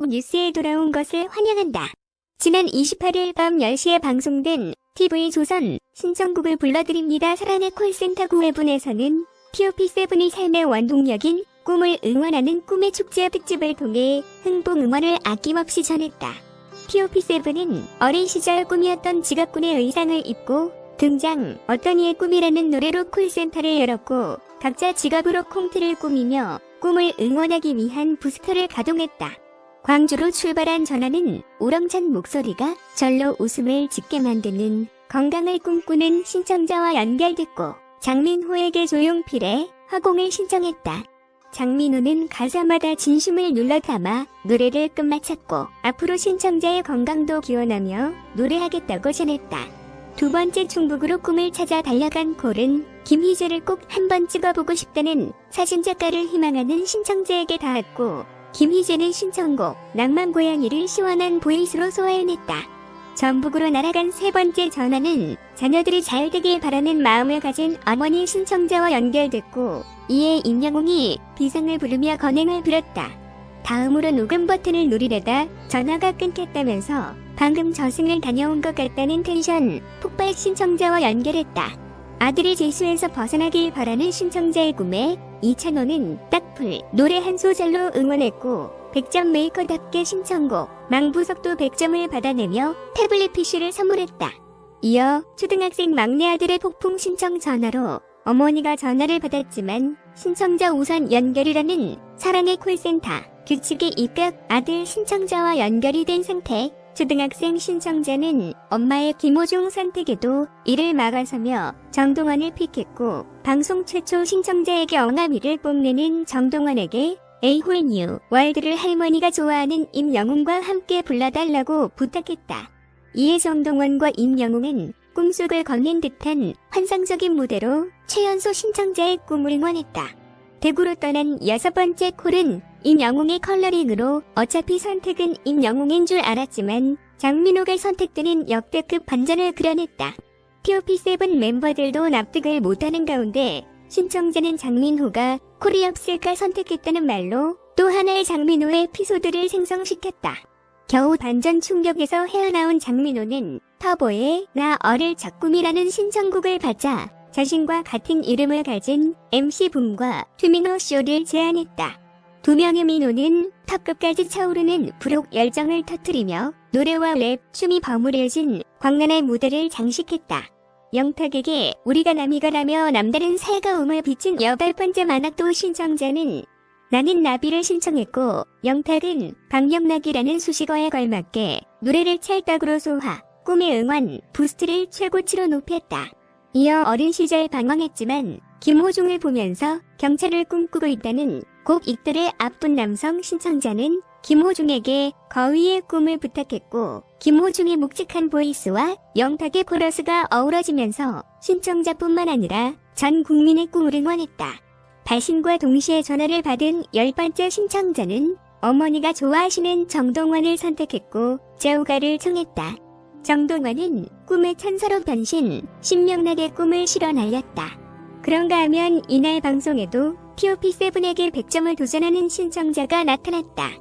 뉴스에 돌아온 것을 환영한다. 지난 28일 밤 10시에 방송된 TV조선 신청곡을 불러드립니다. 사랑의 콜센터 9회분에서는 TOP7이 삶의 원동력인 꿈을 응원하는 꿈의 축제 특집을 통해 흥봉 응원을 아낌없이 전했다. TOP7은 어린 시절 꿈이었던 직업군의 의상을 입고 등장 어떤 이의 꿈이라는 노래로 콜센터를 열었고 각자 직업으로 콩트를 꾸미며 꿈을 응원하기 위한 부스터를 가동했다. 광주로 출발한 전하는 우렁찬 목소리가 절로 웃음을 짓게 만드는 건강을 꿈꾸는 신청자와 연결됐고 장민호에게 조용필의 화공을 신청했다. 장민호는 가사마다 진심을 눌러 담아 노래를 끝마쳤고 앞으로 신청자의 건강도 기원하며 노래하겠다고 전했다. 두 번째 충북으로 꿈을 찾아 달려간 콜은 김희재를 꼭 한번 찍어보고 싶다는 사진작가를 희망하는 신청자에게 닿았고 김희재는 신청곡 낭만 고양이를 시원한 보이스로 소화해냈다. 전북으로 날아간 세 번째 전화는 자녀들이 잘 되길 바라는 마음을 가진 어머니 신청자와 연결됐고 이에 임영웅이 비상을 부르며 건행을 빌었다. 다음으로 녹음 버튼을 누리려다 전화가 끊겼다면서 방금 저승을 다녀온 것 같다는 텐션 폭발 신청자와 연결했다. 아들이 재수에서 벗어나길 바라는 신청자의 꿈에 이찬호는 딱풀 노래 한 소절로 응원했고 100점 메이커답게 신청곡 망부석도 100점을 받아내며 태블릿 PC를 선물했다. 이어 초등학생 막내 아들의 폭풍 신청 전화로 어머니가 전화를 받았지만 신청자 우선 연결이라는 사랑의 콜센터 규칙에 입각 아들 신청자와 연결이 된 상태. 초등학생 신청자는 엄마의 김호중 선택에도 이를 막아서며 정동원을 픽했고 방송 최초 신청자에게 엉아미를 뽐내는 정동원에게 에이홀 뉴 월드를 할머니가 좋아하는 임영웅과 함께 불러달라고 부탁했다. 이에 정동원과 임영웅은 꿈속을 걷는 듯한 환상적인 무대로 최연소 신청자의 꿈을 응원했다. 대구로 떠난 여섯 번째 콜은 임영웅의 컬러링으로 어차피 선택은 임영웅인 줄 알았지만 장민호가 선택되는 역대급 반전을 그려냈다. TOP7 멤버들도 납득을 못하는 가운데 신청자는 장민호가 콜이 없을까 선택했다는 말로 또 하나의 장민호의 에피소드를 생성시켰다. 겨우 반전 충격에서 헤어나온 장민호는 터보의 나 어릴 적 꿈이라는 신청곡을 받자 자신과 같은 이름을 가진 MC붐과 투미노 쇼를 제안했다. 두 명의 민호는 턱끝까지 차오르는 불혹 열정을 터뜨리며 노래와 랩, 춤이 버무려진 광란의 무대를 장식했다. 영탁에게 우리가 남이가라며 남다른 살가움을 비친 8번째 만학도 신청자는 나는 나비를 신청했고 영탁은 박영락이라는 수식어에 걸맞게 노래를 찰떡으로 소화, 꿈의 응원, 부스트를 최고치로 높였다. 이어 어린 시절 방황했지만 김호중을 보면서 경찰을 꿈꾸고 있다는 곡 익들의 앞분 남성 신청자는 김호중에게 거위의 꿈을 부탁했고 김호중의 묵직한 보이스와 영탁의 코러스가 어우러지면서 신청자뿐만 아니라 전 국민의 꿈을 응원했다. 발신과 동시에 전화를 받은 10번째 신청자는 어머니가 좋아하시는 정동원을 선택했고 재호가를 청했다. 정동원은 꿈의 천사로 변신, 신명나게 꿈을 실어 날렸다. 그런가 하면 이날 방송에도 TOP7에게 100점을 도전하는 신청자가 나타났다.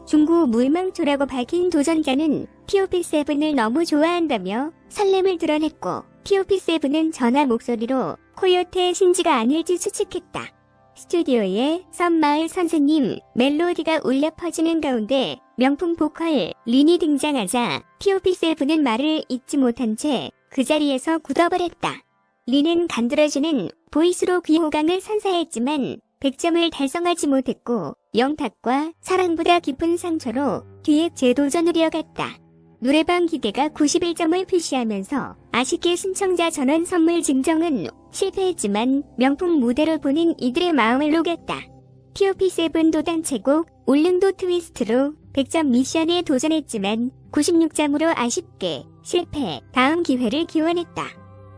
중구 물망초라고 밝힌 도전자는 TOP7을 너무 좋아한다며 설렘을 드러냈고 TOP7은 전화 목소리로 코요태 신지가 아닐지 추측했다. 스튜디오에 섬마을 선생님 멜로디가 울려 퍼지는 가운데 명품 보컬 린이 등장하자 TOP7은 말을 잇지 못한 채 그 자리에서 굳어버렸다. 린은 간드러지는 보이스로 귀호강을 선사했지만 100점을 달성하지 못했고 영탁과 사랑보다 깊은 상처로 뒤에 재도전을 이어갔다. 노래방 기대가 91점을 표시하면서 아쉽게 신청자 전원 선물 증정은 실패했지만 명품 무대로 보는 이들의 마음을 녹였다. TOP7도 단체곡 울릉도 트위스트로 100점 미션에 도전했지만 96점으로 아쉽게 실패, 다음 기회를 기원했다.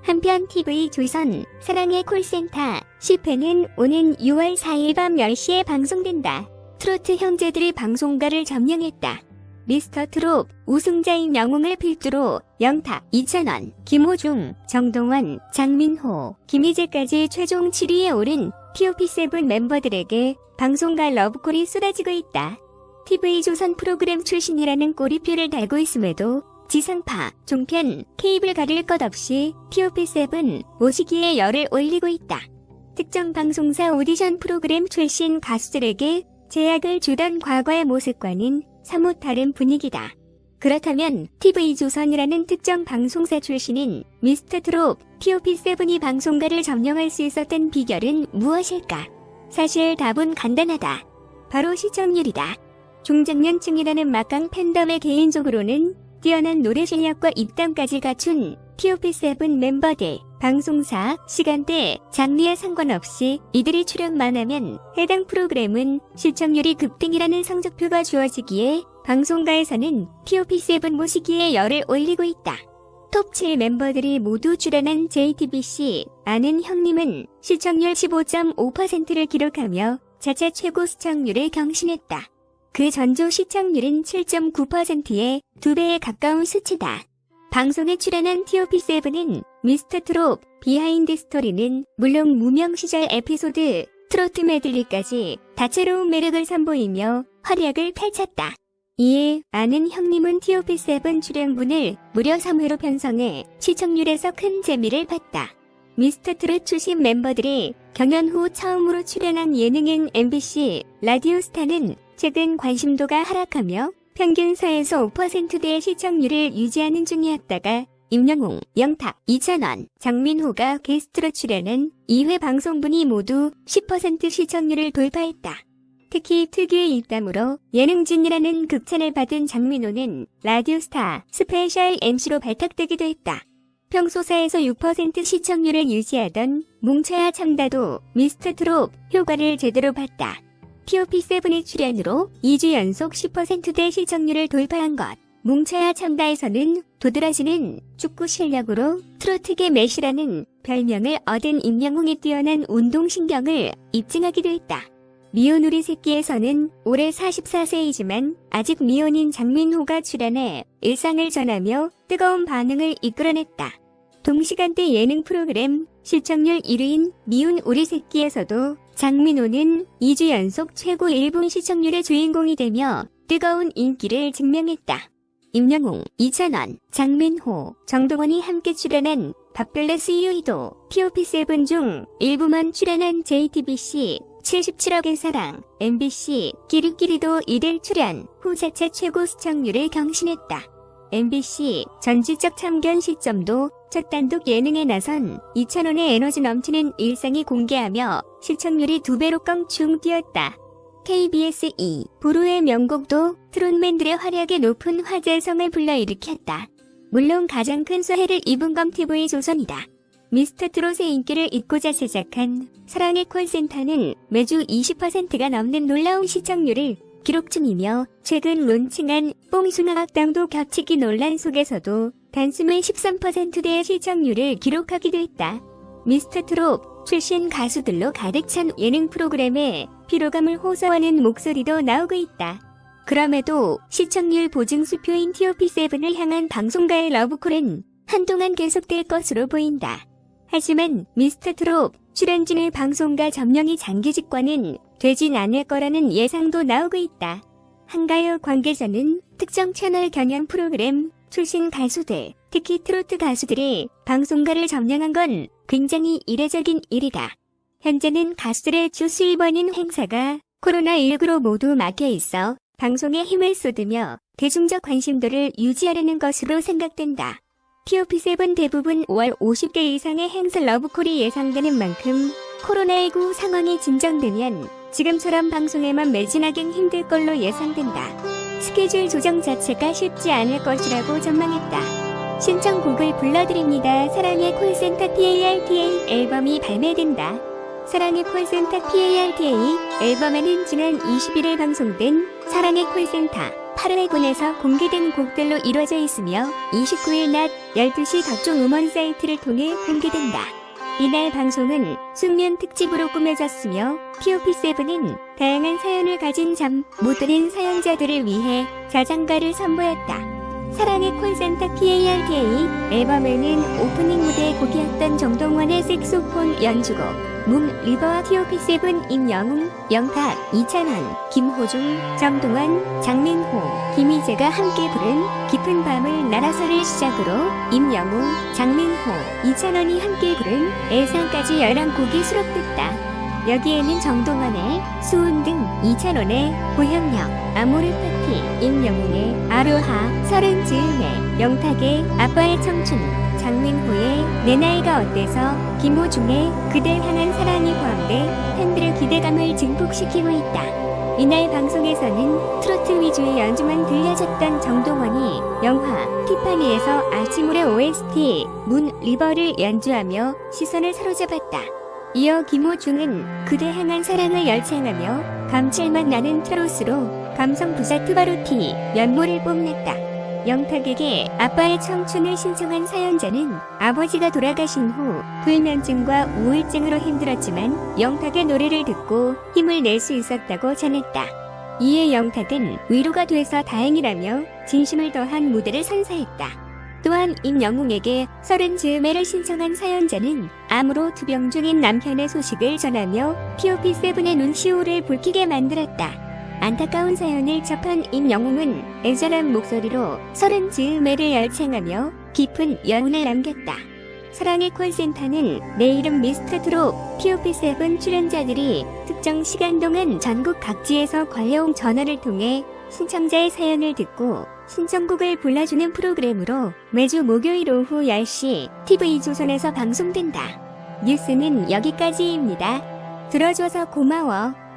한편 TV조선 사랑의 콜센터 10회는 오는 6월 4일 밤 10시에 방송된다. 트로트 형제들이 방송가를 점령했다. 미스터 트롯 우승자인 영웅을 필두로 영탁, 이찬원, 김호중, 정동원, 장민호, 김희재까지 최종 7위에 오른 TOP7 멤버들에게 방송가 러브콜이 쏟아지고 있다. TV조선 프로그램 출신이라는 꼬리표를 달고 있음에도 지상파, 종편, 케이블 가릴 것 없이 TOP7 모시기에 열을 올리고 있다. 특정 방송사 오디션 프로그램 출신 가수들에게 제약을 주던 과거의 모습과는 사뭇 다른 분위기다. 그렇다면 TV조선이라는 특정 방송사 출신인 미스터트롯, TOP7이 방송가를 점령할 수 있었던 비결은 무엇일까? 사실 답은 간단하다. 바로 시청률이다. 중장년층이라는 막강 팬덤의 개인적으로는 뛰어난 노래 실력과 입담까지 갖춘 TOP7 멤버들, 방송사, 시간대, 장르에 상관없이 이들이 출연만 하면 해당 프로그램은 시청률이 급등이라는 성적표가 주어지기에 방송가에서는 TOP7 모시기에 열을 올리고 있다. 톱7 멤버들이 모두 출연한 JTBC 아는 형님은 시청률 15.5%를 기록하며 자체 최고 시청률을 경신했다. 그 전조 시청률은 7.9%의 2배에 가까운 수치다. 방송에 출연한 TOP7은 미스터트롯, 비하인드 스토리는 물론 무명 시절 에피소드, 트로트 메들리까지 다채로운 매력을 선보이며 활약을 펼쳤다. 이에 아는 형님은 TOP7 출연분을 무려 3회로 편성해 시청률에서 큰 재미를 봤다. 미스터트롯 출신 멤버들이 경연 후 처음으로 출연한 예능인 MBC 라디오스타는 최근 관심도가 하락하며 평균 4에서 5%대의 시청률을 유지하는 중이었다가 임영웅, 영탁, 이찬원, 장민호가 게스트로 출연한 2회 방송분이 모두 10% 시청률을 돌파했다. 특히 특유의 입담으로 예능진이라는 극찬을 받은 장민호는 라디오스타 스페셜 MC로 발탁되기도 했다. 평소사에서 6% 시청률을 유지하던 뭉쳐야 참다도 미스터트롯 효과를 제대로 봤다. TOP7의 출연으로 2주 연속 10%대 시청률을 돌파한 것. 뭉쳐야 참다에서는 도드라지는 축구 실력으로 트로트계 메시라는 별명을 얻은 임영웅의 뛰어난 운동신경을 입증하기도 했다. 미혼 우리 새끼에서는 올해 44세이지만 아직 미혼인 장민호가 출연해 일상을 전하며 뜨거운 반응을 이끌어냈다. 동시간대 예능 프로그램 시청률 1위인 미혼 우리 새끼에서도 장민호는 2주 연속 최고 일본 시청률의 주인공이 되며 뜨거운 인기를 증명했다. 임영웅, 이찬원, 장민호, 정동원이 함께 출연한 밥벌레 CU도 TOP7 중 일부만 출연한 JTBC 77억의 사랑, MBC 끼리끼리도 이들 출연 후 자체 최고 시청률을 경신했다. MBC 전지적 참견 시점도 첫 단독 예능에 나선 이찬원의 에너지 넘치는 일상이 공개하며 시청률이 2배로 껑충 뛰었다. KBS 2 보루의 명곡도 트롯맨들의 활약에 높은 화제성을 불러일으켰다. 물론 가장 큰 수혜를 입은 건 TV조선이다. 미스터트롯의 인기를 잇고자 제작한 사랑의 콜센터는 매주 20%가 넘는 놀라운 시청률을 기록 중이며 최근 론칭한 뽕숭아학당도 겹치기 논란 속에서도 단숨에 13%대의 시청률을 기록하기도 했다. 미스터트롯 출신 가수들로 가득 찬 예능 프로그램에 피로감을 호소하는 목소리도 나오고 있다. 그럼에도 시청률 보증 수표인 TOP7을 향한 방송가의 러브콜은 한동안 계속될 것으로 보인다. 하지만 미스터트롯 출연진의 방송가 점령이 장기집과는 되진 않을 거라는 예상도 나오고 있다. 한가요 관계자는 특정 채널 경연 프로그램 출신 가수들, 특히 트로트 가수들이 방송가를 점령한 건 굉장히 이례적인 일이다. 현재는 가수들의 주 수입원인 행사가 코로나19로 모두 막혀 있어 방송에 힘을 쏟으며 대중적 관심도를 유지하려는 것으로 생각된다. TOP7 대부분 5월 50개 이상의 행사 러브콜이 예상되는 만큼 코로나19 상황이 진정되면 지금처럼 방송에만 매진하긴 힘들 걸로 예상된다. 스케줄 조정 자체가 쉽지 않을 것이라고 전망했다. 신청곡을 불러드립니다. 사랑의 콜센터 PARTA 앨범이 발매된다. 사랑의 콜센터 PARTA 앨범에는 지난 21일 방송된 사랑의 콜센터 8회군에서 공개된 곡들로 이루어져 있으며 29일 낮 12시 각종 음원 사이트를 통해 공개된다. 이날 방송은 숙면 특집으로 꾸며졌으며 TOP7은 다양한 사연을 가진 잠 못 드는 사연자들을 위해 자장가를 선보였다. 사랑의 콜센터 PARK 앨범에는 오프닝 무대 곡이었던 정동원의 색소폰 연주곡 문 리버와 TOP7 임영웅, 영탁, 이찬원, 김호중, 정동원, 장민호, 김희재가 함께 부른 깊은 밤을 날아서를 시작으로 임영웅, 장민호, 이찬원이 함께 부른 애상까지 11곡이 수록됐다. 여기에는 정동원의 수은 등 이찬원의 고향역, 아모르 파티, 임영웅의 아로하, 서른 즈음의 영탁의 아빠의 청춘, 장민호의 내 나이가 어때서, 김호중의 그댈 향한 사랑이 포함돼 팬들의 기대감을 증폭시키고 있다. 이날 방송에서는 트로트 위주의 연주만 들려줬던 정동원이 영화 티파니에서 아침울의 OST 문 리버를 연주하며 시선을 사로잡았다. 이어 김호중은 그대 향한 사랑을 열창하며 감칠맛 나는 트로스로 감성 부자 투바로티 면모를 뽐냈다. 영탁에게 아빠의 청춘을 신청한 사연자는 아버지가 돌아가신 후 불면증과 우울증으로 힘들었지만 영탁의 노래를 듣고 힘을 낼 수 있었다고 전했다. 이에 영탁은 위로가 돼서 다행이라며 진심을 더한 무대를 선사했다. 또한 임영웅에게 서른 즈음에를 신청한 사연자는 암으로 투병 중인 남편의 소식을 전하며 TOP7의 눈시울을 붉히게 만들었다. 안타까운 사연을 접한 임영웅은 애절한 목소리로 서른 즈음에를 열창하며 깊은 여운을 남겼다. 사랑의 콜센터는 내 이름 미스터트롯 TOP7 출연자들이 특정 시간 동안 전국 각지에서 걸려온 전화를 통해 신청자의 사연을 듣고 신청곡을 불러주는 프로그램으로 매주 목요일 오후 10시 TV조선에서 방송된다. 뉴스는 여기까지입니다. 들어줘서 고마워.